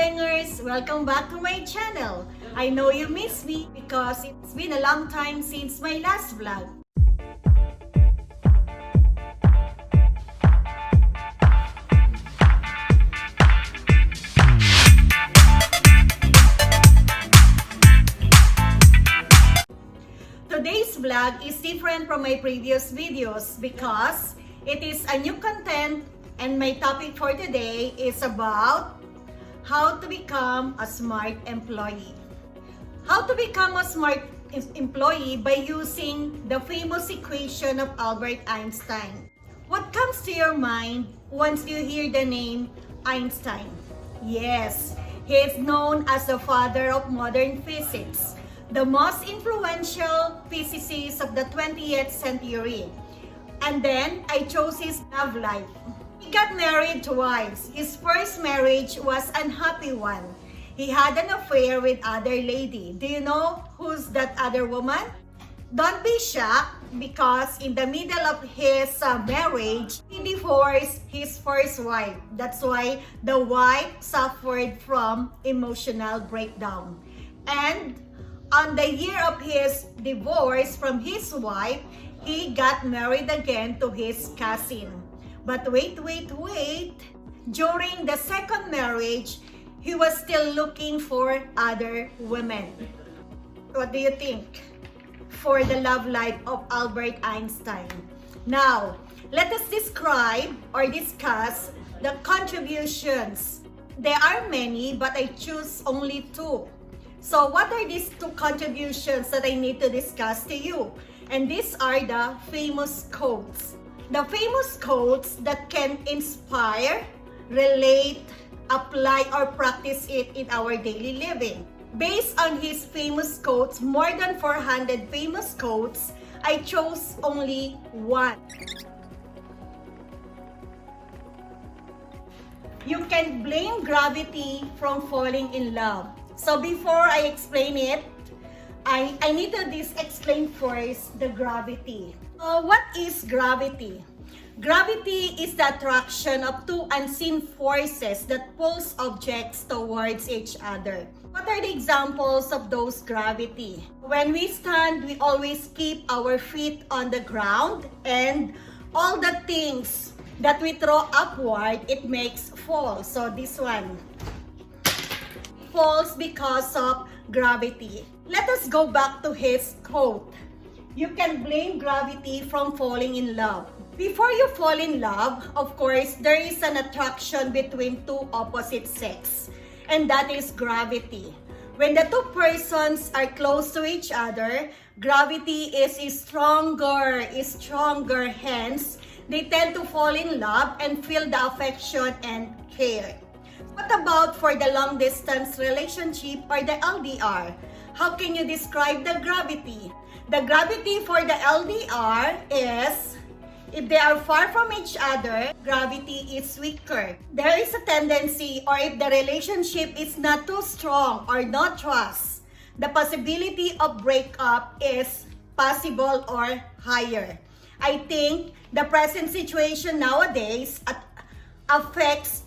ka-aBENGers! Welcome back to my channel. I know you miss me because it's been a long time since my last vlog. Today's vlog is different from my previous videos because it is a new content, and my topic for today is about how to become a smart employee. How to become a smart employee by using the famous equation of Albert Einstein. What comes to your mind once you hear the name Einstein? Yes, he is known as the father of modern physics, the most influential physicist of the 20th century. And then I chose his love life. He got married twice. His first marriage was an unhappy one. He had an affair with other lady. Do you know who's that other woman? Don't be shocked because in the middle of his marriage, he divorced his first wife. That's why the wife suffered from emotional breakdown. And on the year of his divorce from his wife, he got married again to his cousin. But wait. During the second marriage, he was still looking for other women. What do you think for the love life of Albert Einstein? Now, let us describe or discuss the contributions. There are many, but I choose only two. So what are these two contributions that I need to discuss to you? And these are the famous quotes. The famous quotes that can inspire, relate, apply, or practice it in our daily living. Based on his famous quotes, more than 400 famous quotes, I chose only one. You can blame gravity from falling in love. So before I explain it, I need to explain first the gravity. What is gravity? Gravity is the attraction of two unseen forces that pulls objects towards each other. What are the examples of those gravity? When we stand, we always keep our feet on the ground, and all the things that we throw upward, it makes fall. So this one falls because of gravity. Let us go back to his quote. You can blame gravity from falling in love. Before you fall in love, of course, there is an attraction between two opposite sex, and that is gravity. When the two persons are close to each other, gravity is stronger, hence they tend to fall in love and feel the affection and care. What about for the long distance relationship or the LDR? How can you describe the gravity? The gravity for the LDR is, if they are far from each other, gravity is weaker. There is a tendency, or if the relationship is not too strong or no trust, the possibility of breakup is possible or higher. I think the present situation nowadays affects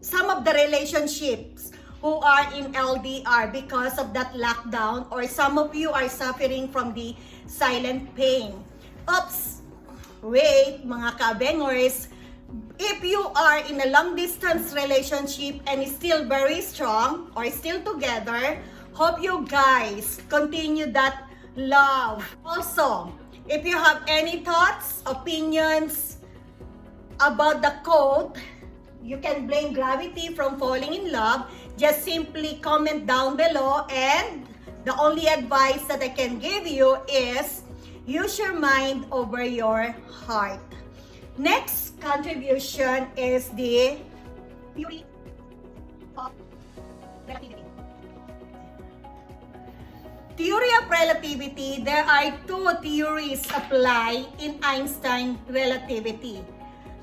some of the relationships who are in LDR because of that lockdown, or some of you are suffering from the silent pain. Oops! Wait, mga ka-aBENGers, if you are in a long distance relationship and is still very strong or still together, hope you guys continue that love. Also, if you have any thoughts, opinions about the quote, you can blame gravity from falling in love, just simply comment down below, and the only advice that I can give you is use your mind over your heart. Next contribution is the theory of relativity. Theory of relativity, there are two theories apply in Einstein relativity.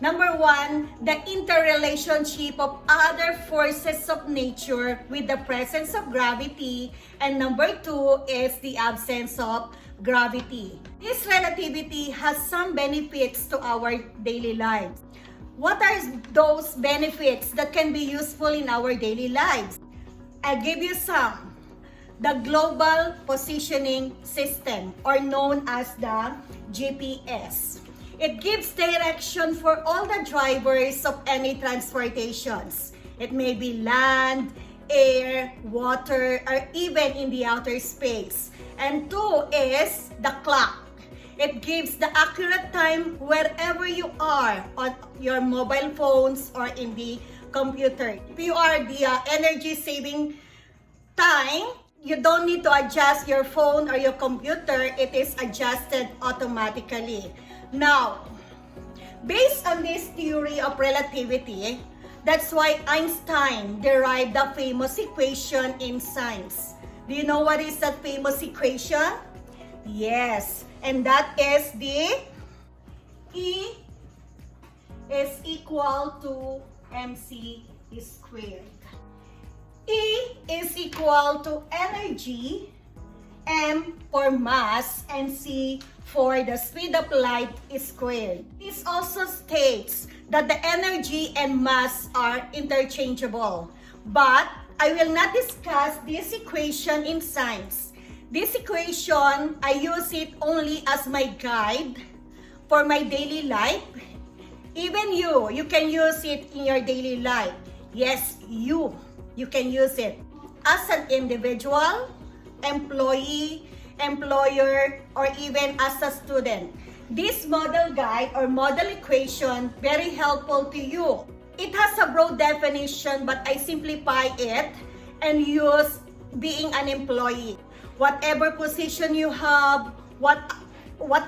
Number one, the interrelationship of other forces of nature with the presence of gravity. And number two is the absence of gravity. This relativity has some benefits to our daily lives. What are those benefits that can be useful in our daily lives? I'll give you some. The Global Positioning System, or known as the GPS. It gives direction for all the drivers of any transportations. It may be land, air, water, or even in the outer space. And two is the clock. It gives the accurate time wherever you are on your mobile phones or in the computer. If you are the energy saving time, you don't need to adjust your phone or your computer. It is adjusted automatically. Now, based on this theory of relativity, that's why Einstein derived the famous equation in science. Do you know what is that famous equation? Yes, and that is the E is equal to mc squared. E is equal to energy, m for mass, and c for the speed of light squared. This also states that the energy and mass are interchangeable. But I will not discuss this equation in science. This equation, I use it only as my guide for my daily life. Even you can use it in your daily life. Yes, you can use it as an individual, employee, employer, or even as a student. This model guide or model equation, very helpful to you. It has a broad definition, but I simplify it and use being an employee. Whatever position you have, what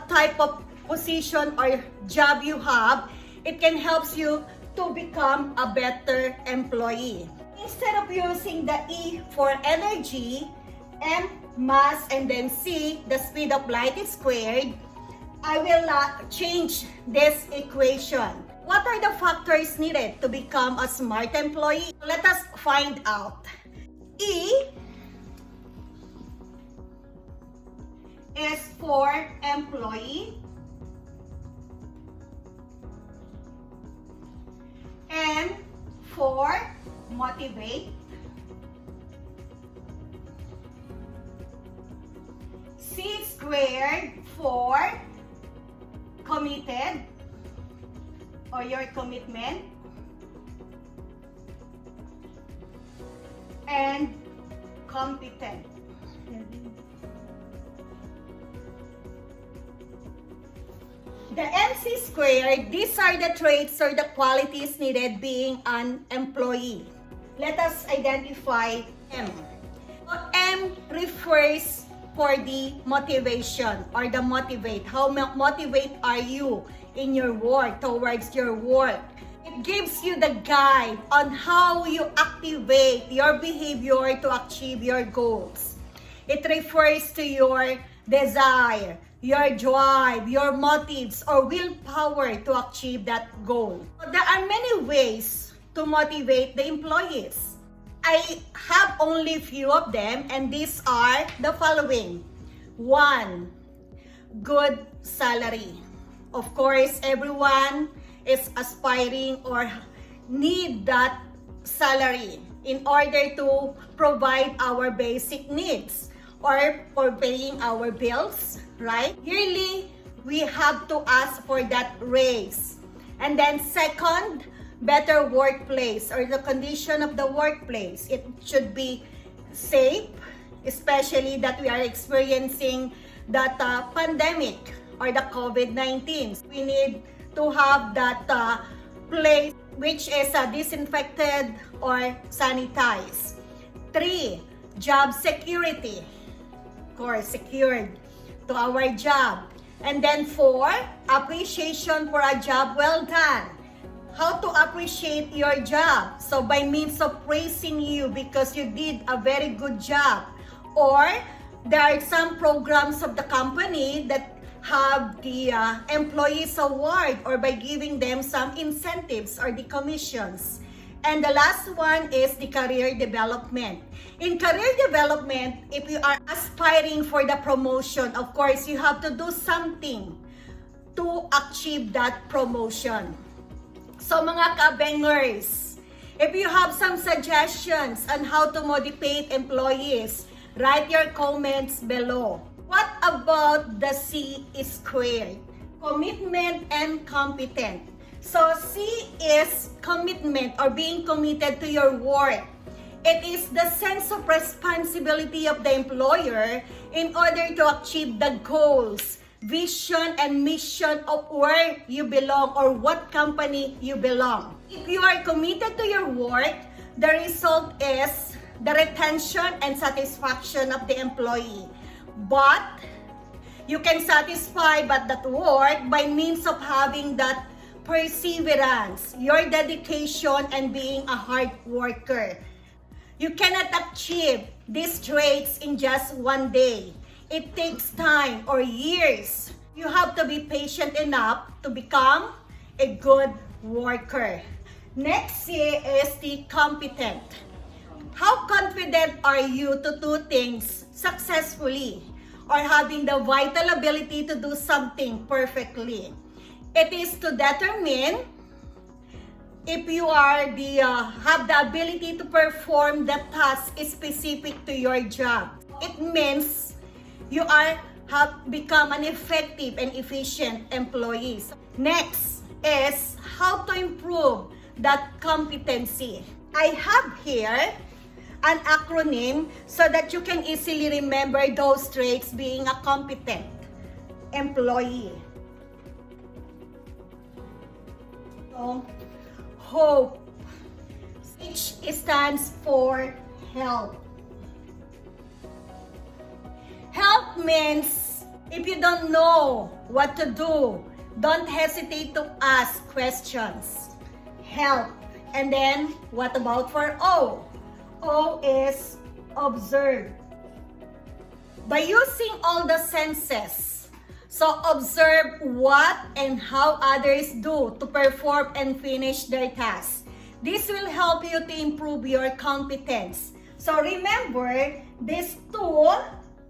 type of position or job you have, it can help you to become a better employee. Instead of using the E for energy, M mass, and then C, the speed of light squared, I will change this equation. What are the factors needed to become a smart employee? Let us find out. E is for employee. M for motivate. C squared for committed or your commitment. And competent. The MC squared, these are the traits or the qualities needed being an employee. Let us identify M. So M refers for the motivation or the motivate. How motivate are you in your work, towards your work? It gives you the guide on how you activate your behavior to achieve your goals. It refers to your desire, your drive, your motives, or willpower to achieve that goal. There are many ways to motivate the employees. I have only few of them, and these are the following. 1, good salary. Of course, everyone is aspiring or need that salary in order to provide our basic needs or for paying our bills, right? Yearly, we have to ask for that raise. And then second, better workplace or the condition of the workplace. It should be safe, especially that we are experiencing that pandemic or the COVID-19. We need to have that place which is disinfected or sanitized. 3, job security. Of course, secured to our job. And then 4, appreciation for a job well done. How to appreciate your job? So by means of praising you because you did a very good job. Or there are some programs of the company that have the employees award or by giving them some incentives or the commissions. And the last one is the career development. In career development, if you are aspiring for the promotion, of course, you have to do something to achieve that promotion. So mga ka-aBENGers, if you have some suggestions on how to motivate employees, write your comments below. What about the C-squared? Commitment and competent. So C is commitment or being committed to your work. It is the sense of responsibility of the employer in order to achieve the goals, vision, and mission of where you belong or what company you belong. If you are committed to your work, the result is the retention and satisfaction of the employee. But you can satisfy that work by means of having that perseverance, your dedication, and being a hard worker. You cannot achieve these traits in just one day. It takes time or years. You have to be patient enough to become a good worker. Next is the competent. How confident are you to do things successfully or having the vital ability to do something perfectly? It is to determine if you are have the ability to perform the task specific to your job. It means you have become an effective and efficient employee. Next is how to improve that competency. I have here an acronym so that you can easily remember those traits being a competent employee. So, HOPE. H stands for help. Help means if you don't know what to do, don't hesitate to ask questions. Help. And then, what about for O? O is observe. By using all the senses, so observe what and how others do to perform and finish their tasks. This will help you to improve your competence. So remember, this tool,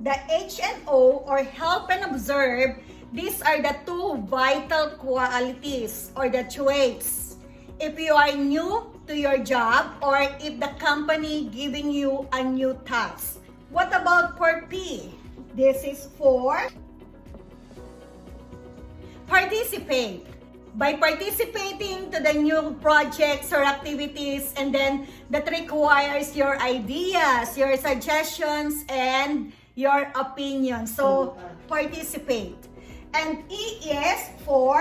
the H and O or help and observe, these are the two vital qualities or the traits. If you are new to your job or if the company giving you a new task. What about for P? This is for participate. By participating to the new projects or activities and then that requires your ideas, your suggestions, and your opinions. So, participate. And E is for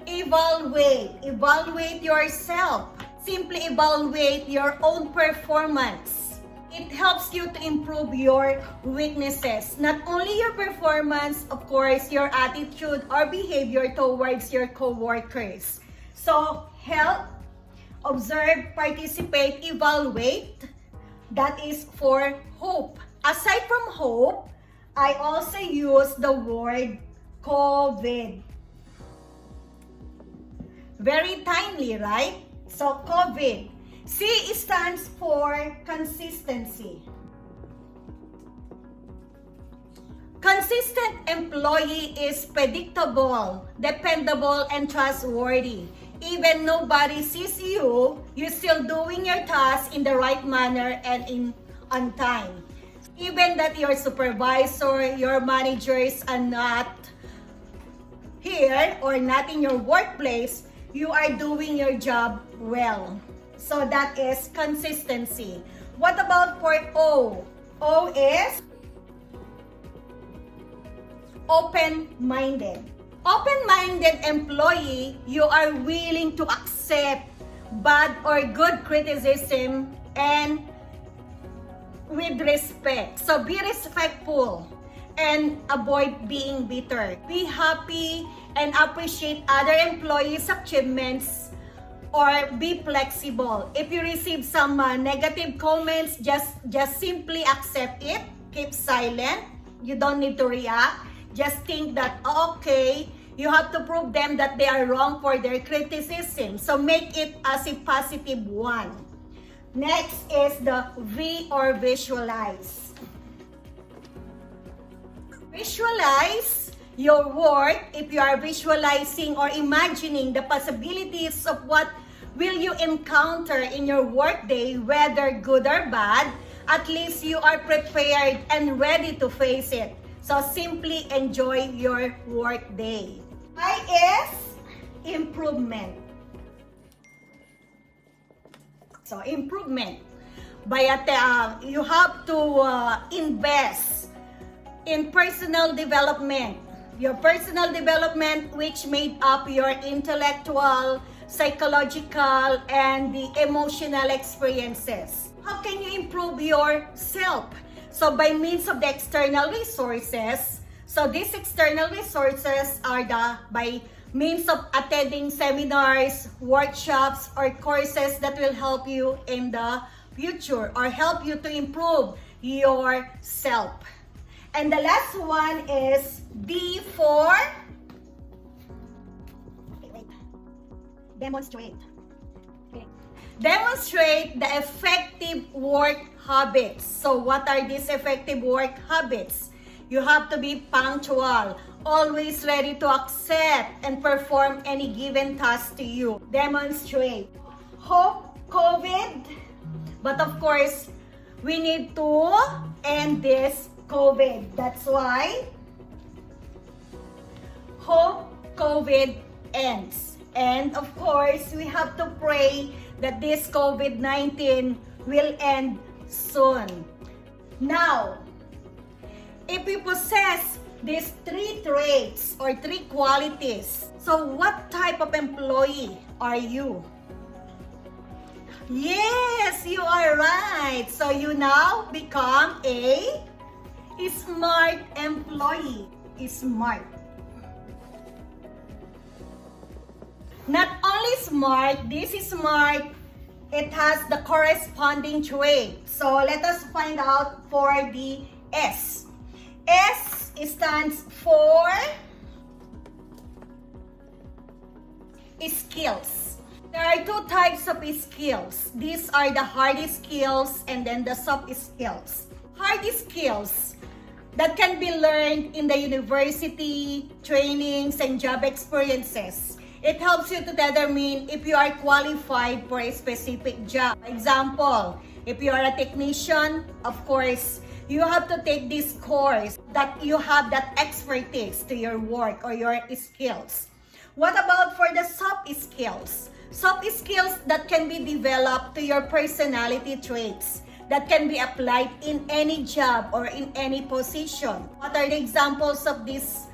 evaluate. Evaluate yourself. Simply evaluate your own performance. It helps you to improve your weaknesses. Not only your performance, of course, your attitude or behavior towards your co-workers. So, help, observe, participate, evaluate. That is for hope. Aside from hope, I also use the word COVID. Very timely, right? So, COVID. C stands for consistency. Consistent employee is predictable, dependable, and trustworthy. Even nobody sees you, you're still doing your task in the right manner and on time. Even that your supervisor, your managers are not here or not in your workplace, you are doing your job well. So that is consistency. What about for O? O is open-minded. Open-minded employee, you are willing to accept bad or good criticism and with respect. So be respectful and avoid being bitter. Be happy and appreciate other employees' achievements or be flexible. If you receive some negative comments, just simply accept it. Keep silent. You don't need to react. Just think that, okay, you have to prove them that they are wrong for their criticism. So make it as a positive one. Next is the V or visualize. Visualize, your work, if you are visualizing or imagining the possibilities of what will you encounter in your workday, whether good or bad, at least you are prepared and ready to face it. So simply enjoy your workday. I is improvement. So improvement. You have to invest in personal development. Your personal development, which made up your intellectual, psychological, and the emotional experiences. How can you improve yourself? So by means of the external resources. So these external resources are by means of attending seminars, workshops, or courses that will help you in the future or help you to improve yourself. And the last one is D for demonstrate. Demonstrate the effective work habits. So what are these effective work habits? You have to be punctual, always ready to accept and perform any given task to you. Demonstrate. Hope COVID, but of course, we need to end this COVID. That's why hope COVID ends. And of course, we have to pray that this COVID-19 will end soon. Now, if we possess these three traits or three qualities, so what type of employee are you? Yes, you are right. So you now become a smart employee. Smart. Not only smart, this is smart, it has the corresponding trait. So let us find out for the S. S stands for skills. There are two types of skills. These are the hard skills and then the soft skills. Hard skills that can be learned in the university, trainings, and job experiences. It helps you to determine if you are qualified for a specific job. Example, if you are a technician, of course, you have to take this course that you have that expertise to your work or your skills. What about for the soft skills? Soft skills that can be developed to your personality traits that can be applied in any job or in any position. What are the examples of these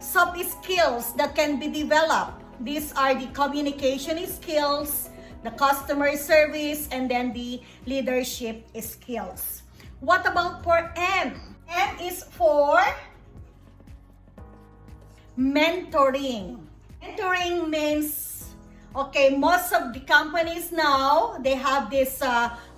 soft skills that can be developed? These are the communication skills, the customer service, and then the leadership skills. What about for M? M is for mentoring. Mentoring means, okay, most of the companies now, they have this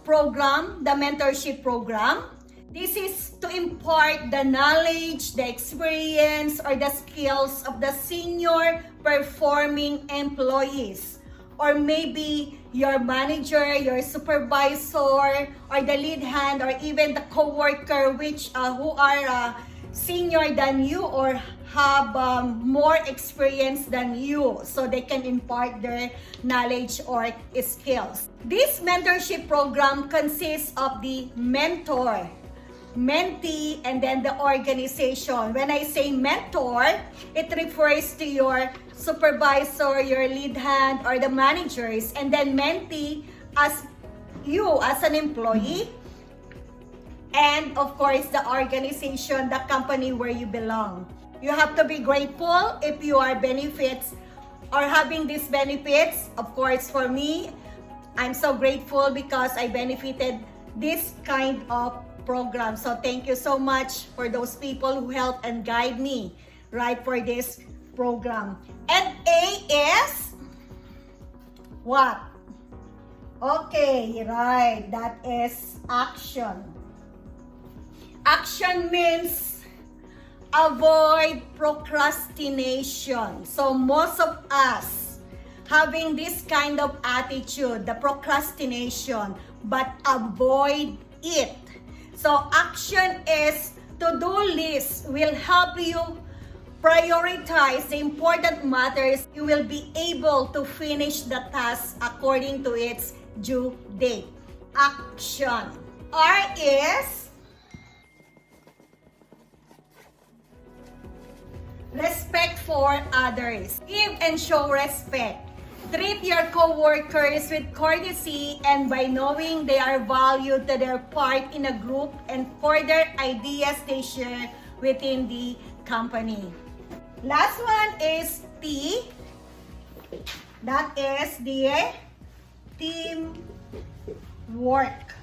program, the mentorship program. This is to impart the knowledge, the experience, or the skills of the senior performing employees. Or maybe your manager, your supervisor, or the lead hand, or even the co-worker who are senior than you or have more experience than you, so they can impart their knowledge or skills. This mentorship program consists of the mentor, mentee, and then the organization. When I say mentor, it refers to your supervisor, your lead hand, or the managers, and then mentee as you as an employee, and of course the organization, the company where you belong. You have to be grateful if you are benefits or having these benefits. Of course, for me, I'm so grateful because I benefited this kind of program. So thank you so much for those people who help and guide me, right, for this program. And A is what? Okay, right, that is action. Action means avoid procrastination. So most of us having this kind of attitude, the procrastination, but avoid it. So action is to-do list will help you prioritize the important matters, you will be able to finish the task according to its due date. Action. R is respect for others. Give and show respect. Treat your co-workers with courtesy and by knowing they are valued to their part in a group and for their ideas they share within the company. Last one is T. That is the team work.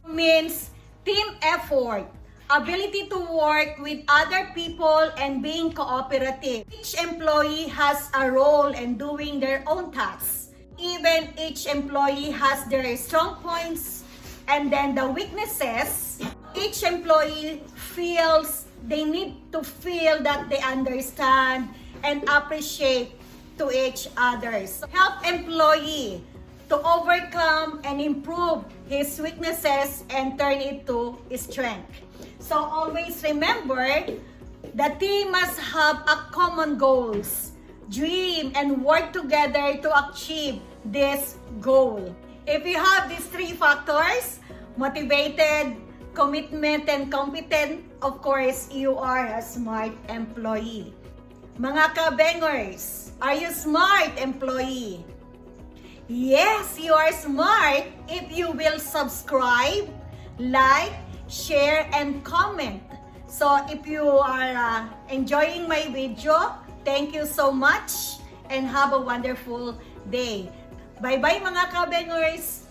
Means team effort. Ability to work with other people and being cooperative. Each employee has a role in doing their own tasks. Even each employee has their strong points and then the weaknesses. Each employee feels they need to feel that they understand and appreciate to each other. So help employee to overcome and improve his weaknesses and turn it to strength. So always remember, the team must have a common goals, dream, and work together to achieve this goal. If you have these three factors, motivated, commitment, and competent, of course, you are a smart employee. Mga ka-bengers, are you smart employee? Yes, you are smart if you will subscribe, like, share, and comment. So if you are enjoying my video, thank you so much and have a wonderful day. Bye-bye mga ka-bengers!